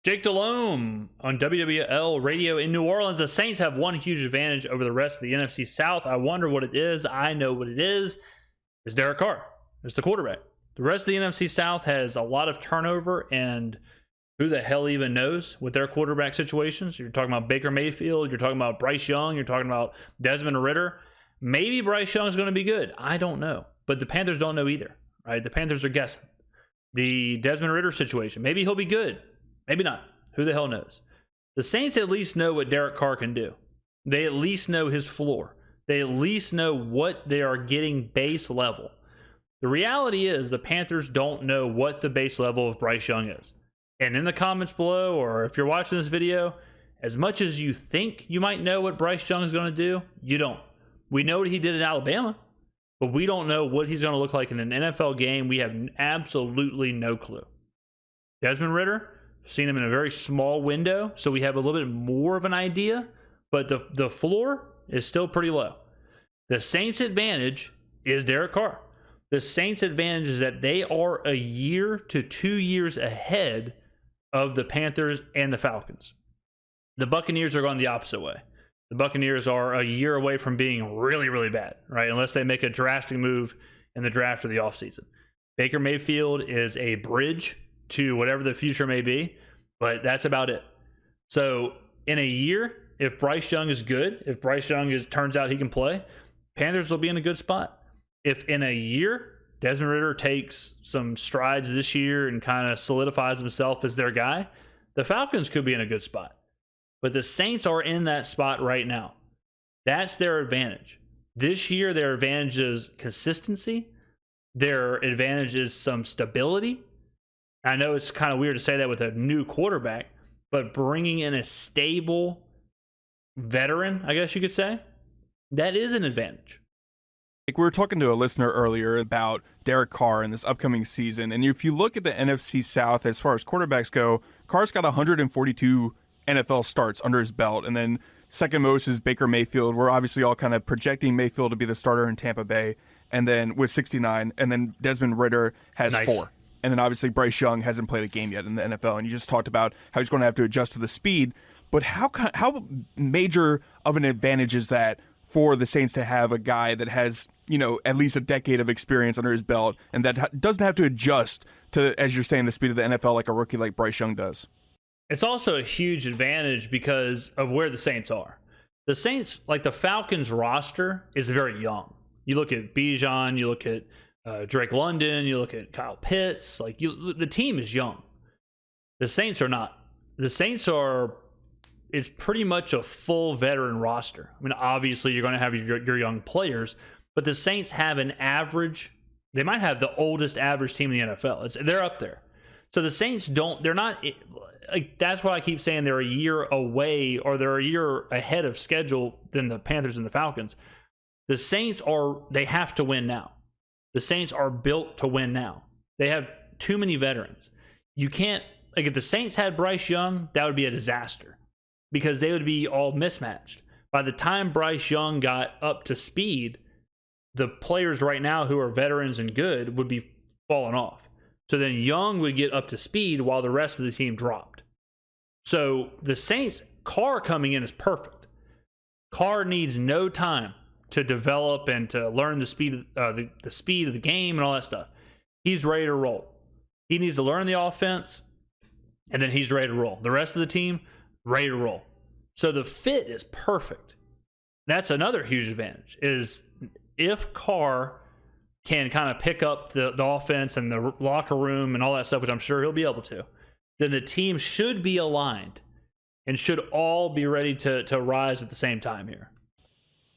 Jake Delhomme on WWL Radio in New Orleans. The Saints have one huge advantage over the rest of the NFC South. I wonder what it is. I know what it is. It's Derek Carr. It's the quarterback. The rest of the NFC South has a lot of turnover, and who the hell even knows with their quarterback situations. You're talking about Baker Mayfield. You're talking about Bryce Young. You're talking about Desmond Ridder. Maybe Bryce Young is going to be good. I don't know. But the Panthers don't know either, right? The Panthers are guessing. The Desmond Ridder situation, maybe he'll be good. Maybe not. Who the hell knows? The Saints at least know what Derek Carr can do. They at least know his floor. They at least know what they are getting base level. The reality is the Panthers don't know what the base level of Bryce Young is. And in the comments below, or if you're watching this video, as much as you think you might know what Bryce Young is going to do, you don't. We know what he did in Alabama, but we don't know what he's going to look like in an NFL game. We have absolutely no clue. Desmond Ridder, seen him in a very small window, so we have a little bit more of an idea, but the floor is still pretty low. The Saints' advantage is Derek Carr. The Saints' advantage is that they are a year to 2 years ahead of the Panthers and the Falcons. The Buccaneers are going the opposite way. The Buccaneers are a year away from being really, really bad, right? Unless they make a drastic move in the draft or the offseason. Baker Mayfield is a bridge to whatever the future may be, but that's about it. So in a year, if Bryce Young is good, if Bryce Young turns out he can play, Panthers will be in a good spot. If in a year, Desmond Ridder takes some strides this year and kind of solidifies himself as their guy, the Falcons could be in a good spot. But the Saints are in that spot right now. That's their advantage. This year, their advantage is consistency. Their advantage is some stability. I know it's kind of weird to say that with a new quarterback, but bringing in a stable veteran, I guess you could say, that is an advantage. We were talking to a listener earlier about Derek Carr in this upcoming season, and if you look at the NFC South as far as quarterbacks go, Carr's got 142 NFL starts under his belt, and then second most is Baker Mayfield. We're obviously all kind of projecting Mayfield to be the starter in Tampa Bay, and then with 69, and then Desmond Ridder has 4. And then obviously Bryce Young hasn't played a game yet in the NFL, and you just talked about how he's going to have to adjust to the speed. But how major of an advantage is that for the Saints to have a guy that has, at least a decade of experience under his belt and that doesn't have to adjust to, as you're saying, the speed of the NFL like a rookie like Bryce Young does? It's also a huge advantage because of where the Saints are. The Saints, like the Falcons roster, is very young. You look at Bijan, you look at Drake London, you look at Kyle Pitts, the team is young. The Saints are not. The Saints it's pretty much a full veteran roster. I mean, obviously you're going to have your young players, but the Saints have an average. They might have the oldest average team in the NFL. They're up there. So the Saints they're not, that's why I keep saying they're a year away, or they're a year ahead of schedule than the Panthers and the Falcons. The Saints they have to win now. The Saints are built to win now. They have too many veterans. You can't, if the Saints had Bryce Young, that would be a disaster because they would be all mismatched. By the time Bryce Young got up to speed, the players right now who are veterans and good would be falling off. So then Young would get up to speed while the rest of the team dropped. So the Saints, Carr coming in is perfect. Carr needs no time to develop and to learn the speed of the game and all that stuff. He's ready to roll. He needs to learn the offense, and then he's ready to roll. The rest of the team, ready to roll. So the fit is perfect. That's another huge advantage, is if Carr can kind of pick up the offense and the locker room and all that stuff, which I'm sure he'll be able to, then the team should be aligned and should all be ready to rise at the same time here.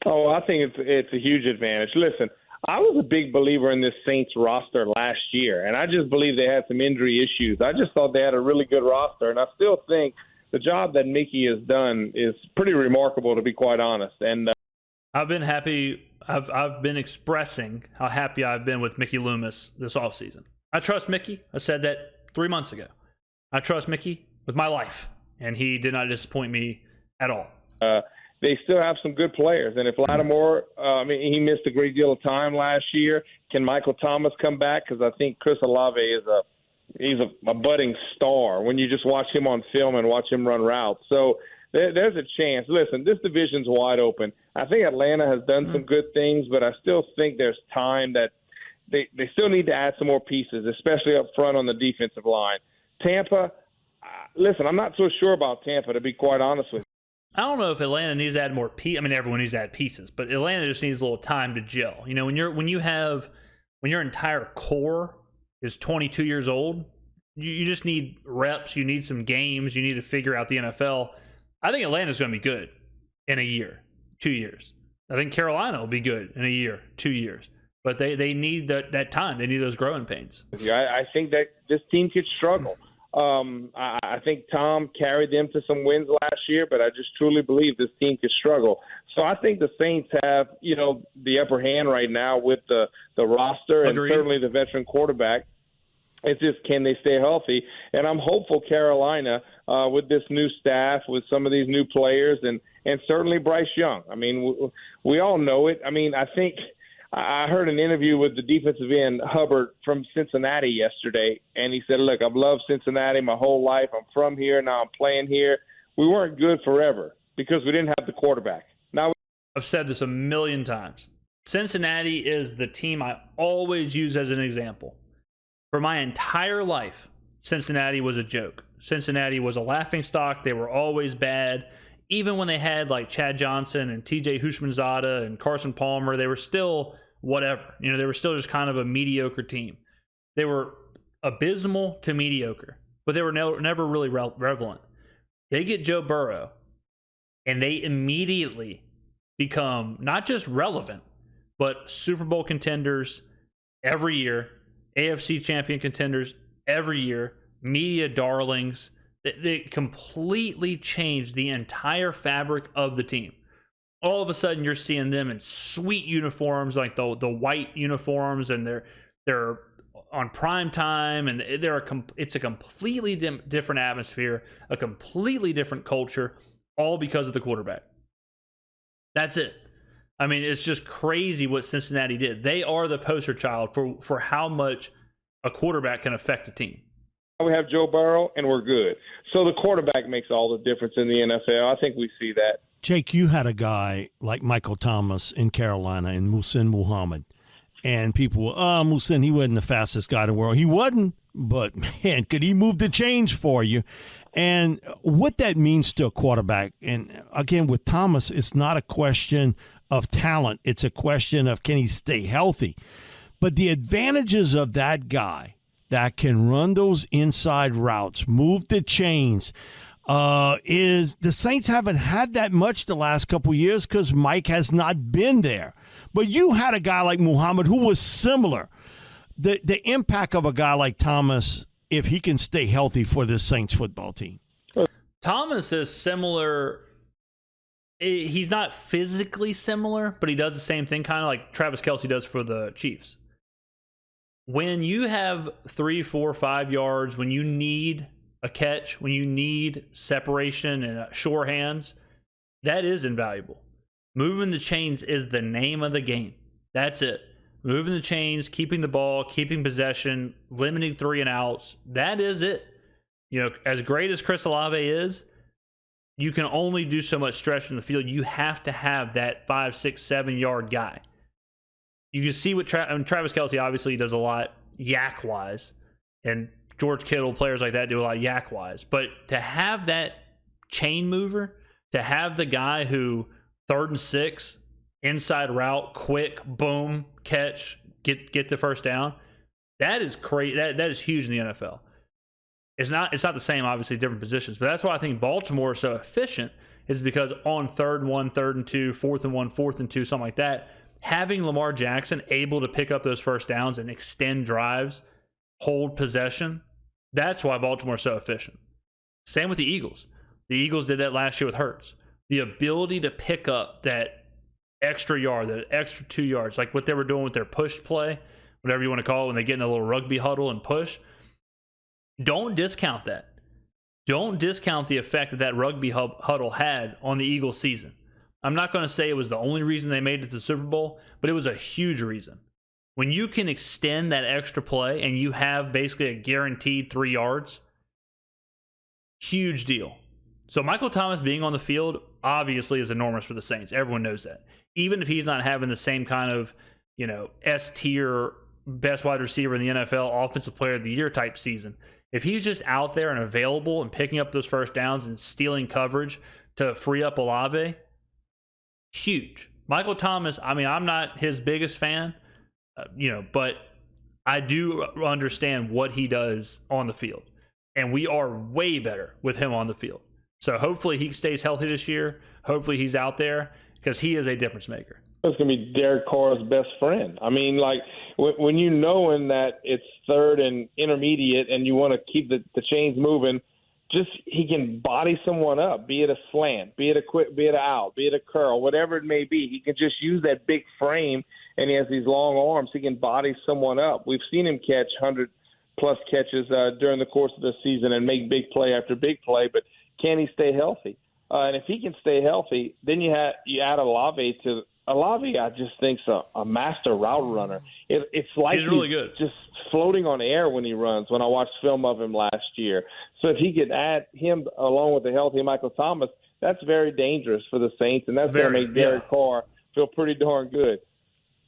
Oh, I think it's a huge advantage. Listen, I was a big believer in this Saints roster last year, and I just believe they had some injury issues. I just thought they had a really good roster, and I still think the job that Mickey has done is pretty remarkable, to be quite honest. And I've been happy. I've been expressing how happy I've been with Mickey Loomis this offseason. I trust Mickey. I said that 3 months ago. I trust Mickey with my life, and he did not disappoint me at all. They still have some good players. And if Lattimore, he missed a great deal of time last year. Can Michael Thomas come back? Because I think Chris Olave is a he's a budding star when you just watch him on film and watch him run routes. So there's a chance. Listen, this division's wide open. I think Atlanta has done some good things, but I still think there's time that they still need to add some more pieces, especially up front on the defensive line. Tampa, listen, I'm not so sure about Tampa, to be quite honest with you. I don't know if Atlanta needs to add more pieces. I mean, everyone needs to add pieces, but Atlanta just needs a little time to gel. You know, when your entire core is 22 years old, you just need reps. You need some games. You need to figure out the NFL. I think Atlanta's going to be good in a year, 2 years. I think Carolina will be good in a year, 2 years. But they need that time. They need those growing pains. I think that this team could struggle. I think Tom carried them to some wins last year, but I just truly believe this team could struggle. So I think the Saints have, the upper hand right now with the roster. Agreed. And certainly the veteran quarterback. It's just, can they stay healthy? And I'm hopeful Carolina, with this new staff, with some of these new players, and certainly Bryce Young. I mean, we all know it. I mean, I think I heard an interview with the defensive end, Hebert, from Cincinnati yesterday, and he said, look, I've loved Cincinnati my whole life. I'm from here. Now I'm playing here. We weren't good forever because we didn't have the quarterback. Now I've said this a million times. Cincinnati is the team I always use as an example. For my entire life, Cincinnati was a joke. Cincinnati was a laughingstock. They were always bad. Even when they had like Chad Johnson and TJ Houshmandzadeh and Carson Palmer, they were still whatever. They were still just kind of a mediocre team. They were abysmal to mediocre, but they were never really relevant. They get Joe Burrow, and they immediately become not just relevant, but Super Bowl contenders every year. AFC champion contenders every year, media darlings. They completely changed the entire fabric of the team. All of a sudden, you're seeing them in sweet uniforms, like the white uniforms, and they're on prime time, and it's a completely different atmosphere, a completely different culture, all because of the quarterback. That's it. I mean, it's just crazy what Cincinnati did. They are the poster child for how much a quarterback can affect a team. We have Joe Burrow, and we're good. So the quarterback makes all the difference in the NFL. I think we see that. Jake, you had a guy like Michael Thomas in Carolina and Muhsin Muhammad. And people were, Muhsin, he wasn't the fastest guy in the world. He wasn't, but, man, could he move the change for you? And what that means to a quarterback, and, again, with Thomas, it's not a question of talent. It's a question of, can he stay healthy? But the advantages of that guy that can run those inside routes, move the chains, is the Saints haven't had that much the last couple of years because Mike has not been there. But you had a guy like Muhammad who was similar. The impact of a guy like Thomas, if he can stay healthy for this Saints football team. Thomas is similar. He's not physically similar, but he does the same thing, kind of like Travis Kelce does for the Chiefs. When you have 3, 4, 5 yards, when you need a catch, when you need separation and sure hands, that is invaluable. Moving the chains is the name of the game. That's it. Moving the chains, keeping the ball, keeping possession, limiting 3 and outs. That is it. As great as Chris Olave is, you can only do so much stretch in the field. You have to have that 5, 6, 7 yard guy. You can see what Travis Kelce obviously does a lot yak-wise, and George Kittle, players like that do a lot yak-wise. But to have that chain mover, to have the guy who 3rd and 6, inside route, quick, boom, catch, get the first down, that is crazy. That is huge in the NFL. It's not the same, obviously, different positions. But that's why I think Baltimore is so efficient, is because on 3rd and 1, 3rd and 2, 4th and 1, 4th and 2, something like that, having Lamar Jackson able to pick up those first downs and extend drives, hold possession, that's why Baltimore's so efficient. Same with the Eagles. The Eagles did that last year with Hurts. The ability to pick up that extra yard, that extra 2 yards, like what they were doing with their push play, whatever you want to call it, when they get in a little rugby huddle and push. Don't discount that. Don't discount the effect that rugby huddle had on the Eagles season. I'm not going to say it was the only reason they made it to the Super Bowl, but it was a huge reason. When you can extend that extra play and you have basically a guaranteed 3 yards, huge deal. So Michael Thomas being on the field obviously is enormous for the Saints. Everyone knows that. Even if he's not having the same kind of, S-tier best wide receiver in the NFL, offensive player of the year type season, if he's just out there and available and picking up those first downs and stealing coverage to free up Olave, huge. Michael Thomas, I'm not his biggest fan, but I do understand what he does on the field. And we are way better with him on the field. So hopefully he stays healthy this year. Hopefully he's out there because he is a difference maker. It's going to be Derek Carr's best friend. When you knowing that it's third and intermediate and you want to keep the chains moving, just he can body someone up, be it a slant, be it a quick, be it an out, be it a curl, whatever it may be. He can just use that big frame, and he has these long arms. He can body someone up. We've seen him catch 100-plus catches during the course of the season and make big play after big play, but can he stay healthy? And if he can stay healthy, then you add Olave to Olave. I just think's a master route runner. It's like he's really good, just floating on air when he runs. When I watched film of him last year, so if he could add him along with the healthy Michael Thomas, that's very dangerous for the Saints, and that's going to make Derek Carr feel pretty darn good.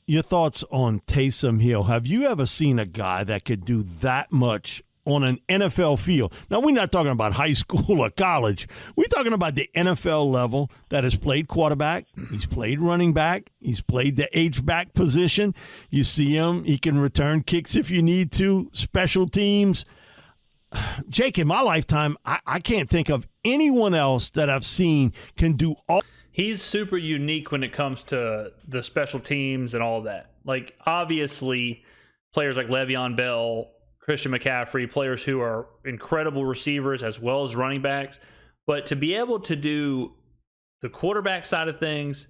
Your thoughts on Taysom Hill? Have you ever seen a guy that could do that much on an NFL field? Now, we're not talking about high school or college. We're talking about the NFL level that has played quarterback. He's played running back. He's played the H-back position. You see him. He can return kicks if you need to, special teams. Jake, in my lifetime, I can't think of anyone else that I've seen can do all. He's super unique when it comes to the special teams and all of that. Like, obviously, players like Le'Veon Bell, Christian McCaffrey, players who are incredible receivers as well as running backs. But to be able to do the quarterback side of things,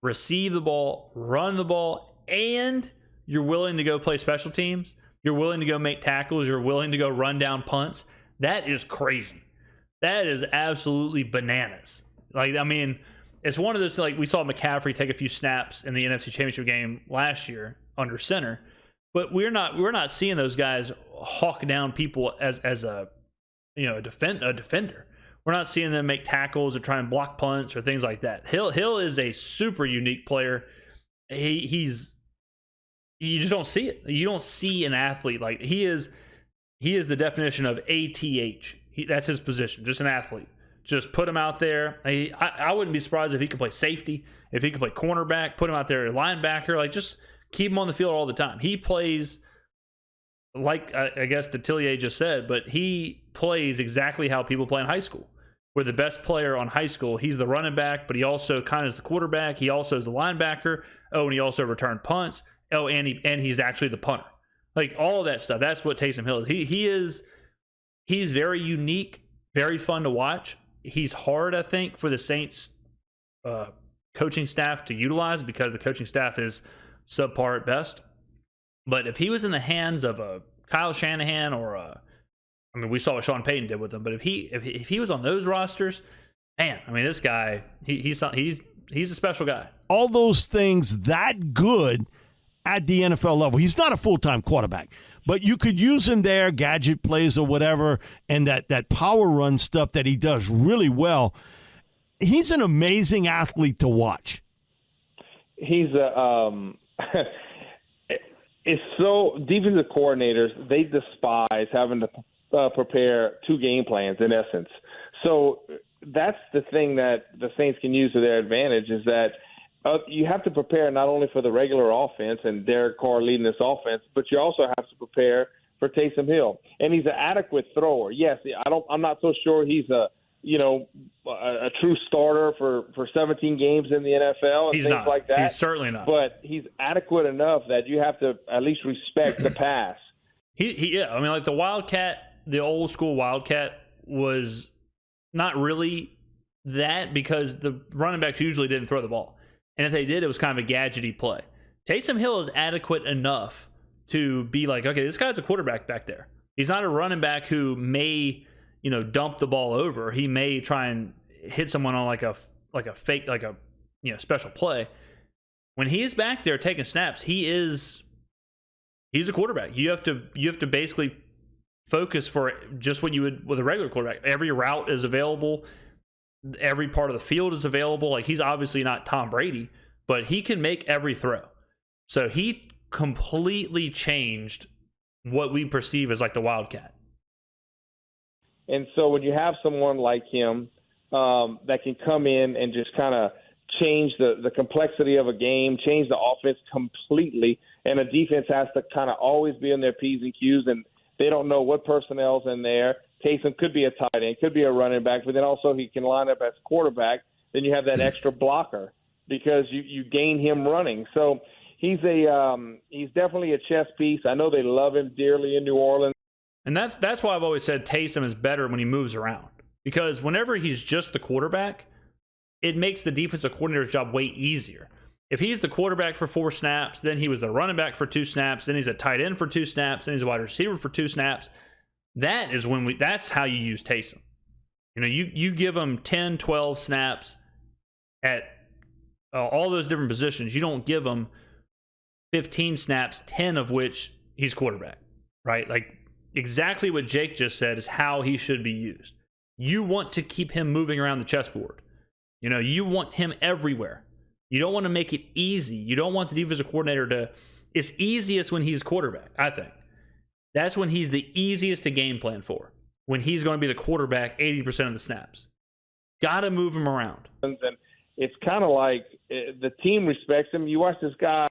receive the ball, run the ball, and you're willing to go play special teams, you're willing to go make tackles, you're willing to go run down punts, that is crazy. That is absolutely bananas. It's one of those, like, we saw McCaffrey take a few snaps in the NFC Championship game last year under center. But we're not seeing those guys hawk down people as a defender. We're not seeing them make tackles or try and block punts or things like that. Hill is a super unique player. You just don't see it. You don't see an athlete like he is. He is the definition of ATH. That's his position, just an athlete. Just put him out there. I wouldn't be surprised if he could play safety, if he could play cornerback, put him out there at linebacker, just keep him on the field all the time. He plays, like I guess Detillier just said, but he plays exactly how people play in high school. Where the best player on high school, he's the running back, but he also kind of is the quarterback. He also is the linebacker. Oh, and he also returned punts. Oh, and he's actually the punter. Like, all of that stuff. That's what Taysom Hill is. He's very unique, very fun to watch. He's hard, I think, for the Saints coaching staff to utilize because the coaching staff is subpar at best. But if he was in the hands of a Kyle Shanahan or we saw what Sean Payton did with him, but if he was on those rosters, man, this guy, he's a special guy. All those things that good at the NFL level. He's not a full-time quarterback, but you could use him there, gadget plays or whatever, and that power run stuff that he does really well. He's an amazing athlete to watch. He's it's so defensive coordinators, they despise having to prepare 2 game plans in essence. So that's the thing that the Saints can use to their advantage is that you have to prepare not only for the regular offense and Derek Carr leading this offense, but you also have to prepare for Taysom Hill. And he's an adequate thrower. Yes, I'm not so sure he's a true starter for 17 games in the NFL and he's things not. like that. He's certainly not. But he's adequate enough that you have to at least respect the pass. Like the Wildcat, the old school Wildcat was not really that because the running backs usually didn't throw the ball. And if they did, it was kind of a gadgety play. Taysom Hill is adequate enough to be like, okay, this guy's a quarterback back there. He's not a running back who may, dump the ball over. He may try and hit someone on like a fake, special play. When he is back there taking snaps, he is He's a quarterback. You have to basically focus for just what you would with a regular quarterback. Every route is available. Every part of the field is available. Like, he's obviously not Tom Brady, but he can make every throw. So he completely changed what we perceive as like the Wildcat. And so when you have someone like him that can come in and just kind of change the complexity of a game, change the offense completely, and a defense has to kind of always be in their P's and Q's, and they don't know what personnel's in there. Taysom could be a tight end, could be a running back, but then also he can line up as quarterback. Then you have that extra blocker because you gain him running. So he's definitely a chess piece. I know they love him dearly in New Orleans. And that's why I've always said Taysom is better when he moves around. Because whenever he's just the quarterback, it makes the defensive coordinator's job way easier. If he's the quarterback for 4 snaps, then he was the running back for 2 snaps, then he's a tight end for 2 snaps, then he's a wide receiver for 2 snaps. That's how you use Taysom. You know, you give him 10, 12 snaps at all those different positions. You don't give him 15 snaps, 10 of which he's quarterback, right? Like, exactly what Jake just said is how he should be used. You want to keep him moving around the chessboard. You know, you want him everywhere. You don't want to make it easy. You don't want the defensive coordinator to... It's easiest when he's quarterback, I think. That's when he's the easiest to game plan for. When he's going to be the quarterback 80% of the snaps. Got to move him around. And it's kind of like the team respects him. You watch this guy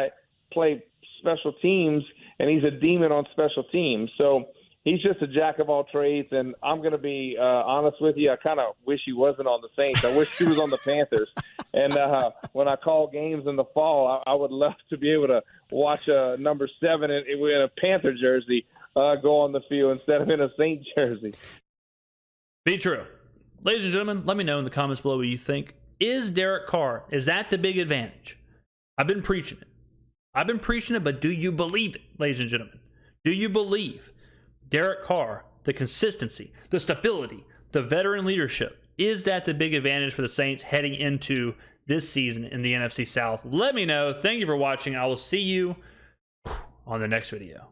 play special teams, and he's a demon on special teams. So he's just a jack of all trades, and I'm going to be honest with you. I kind of wish he wasn't on the Saints. I wish he was on the Panthers. And when I call games in the fall, I would love to be able to watch number 7 in a Panther jersey go on the field instead of in a Saint jersey. Be true. Ladies and gentlemen, let me know in the comments below what you think. Is Derek Carr, is that the big advantage? I've been preaching it, but do you believe it, ladies and gentlemen? Do you believe Derek Carr, the consistency, the stability, the veteran leadership, is that the big advantage for the Saints heading into this season in the NFC South? Let me know. Thank you for watching. I will see you on the next video.